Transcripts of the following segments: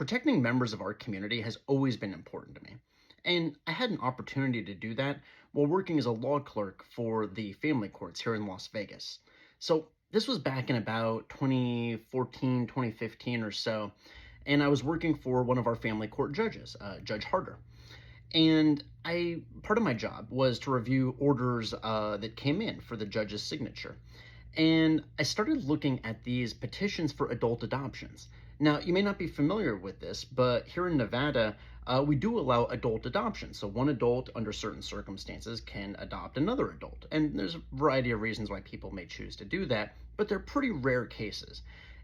Protecting members of our community has always been important to me. And I had an opportunity to do that while working as a law clerk for the family courts here in Las Vegas. So this was back in about 2014, 2015 or so. And I was working for one of our family court judges, Judge Harter. And part of my job was to review orders that came in for the judge's signature. And I started looking at these petitions for adult adoptions. Now, you may not be familiar with this, but here in Nevada, we do allow adult adoption. So one adult, under certain circumstances, can adopt another adult. And there's a variety of reasons why people may choose to do that, but they're pretty rare cases.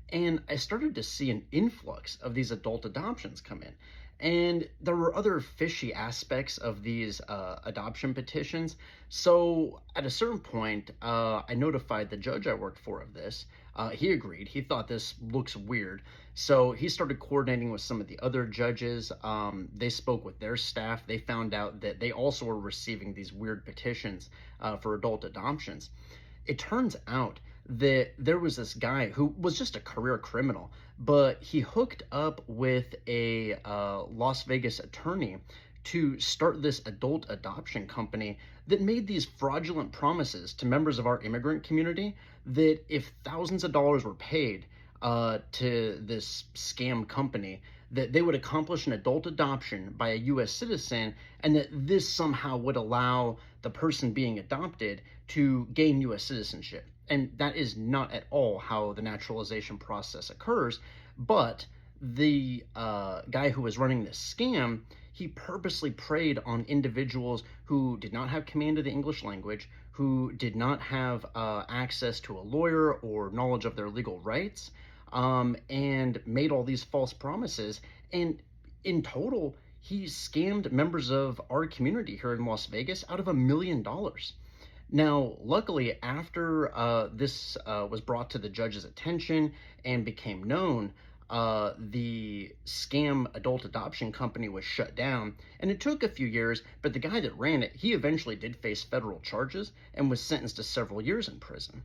And I started to see an influx of these adult adoptions come in. And there were other fishy aspects of these adoption petitions. So at a certain point, I notified the judge I worked for of this. He agreed. He thought this looks weird. So he started coordinating with some of the other judges. They spoke with their staff. They found out that they also were receiving these weird petitions for adult adoptions. It turns out that there was this guy who was just a career criminal, but he hooked up with a Las Vegas attorney to start this adult adoption company that made these fraudulent promises to members of our immigrant community that if thousands of dollars were paid to this scam company, that they would accomplish an adult adoption by a U.S. citizen, and that this somehow would allow the person being adopted to gain U.S. citizenship. And that is not at all how the naturalization process occurs. But the guy who was running this scam, he purposely preyed on individuals who did not have command of the English language, who did not have access to a lawyer or knowledge of their legal rights, and made all these false promises. And in total, he scammed members of our community here in Las Vegas out of $1 million. Now, luckily, after this was brought to the judge's attention and became known, the scam adult adoption company was shut down. And it took a few years, but the guy that ran it, he eventually did face federal charges and was sentenced to several years in prison.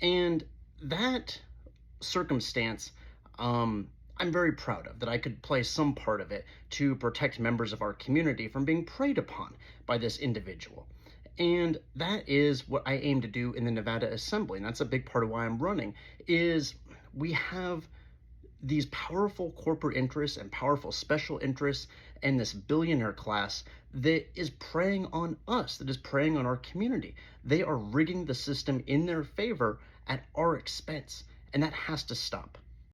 And that circumstance, I'm very proud of, that I could play some part of it to protect members of our community from being preyed upon by this individual. And that is what I aim to do in the Nevada Assembly. And that's a big part of why I'm running, is we have these powerful corporate interests and powerful special interests and this billionaire class that is preying on us, that is preying on our community. They are rigging the system in their favor at our expense, and that has to stop.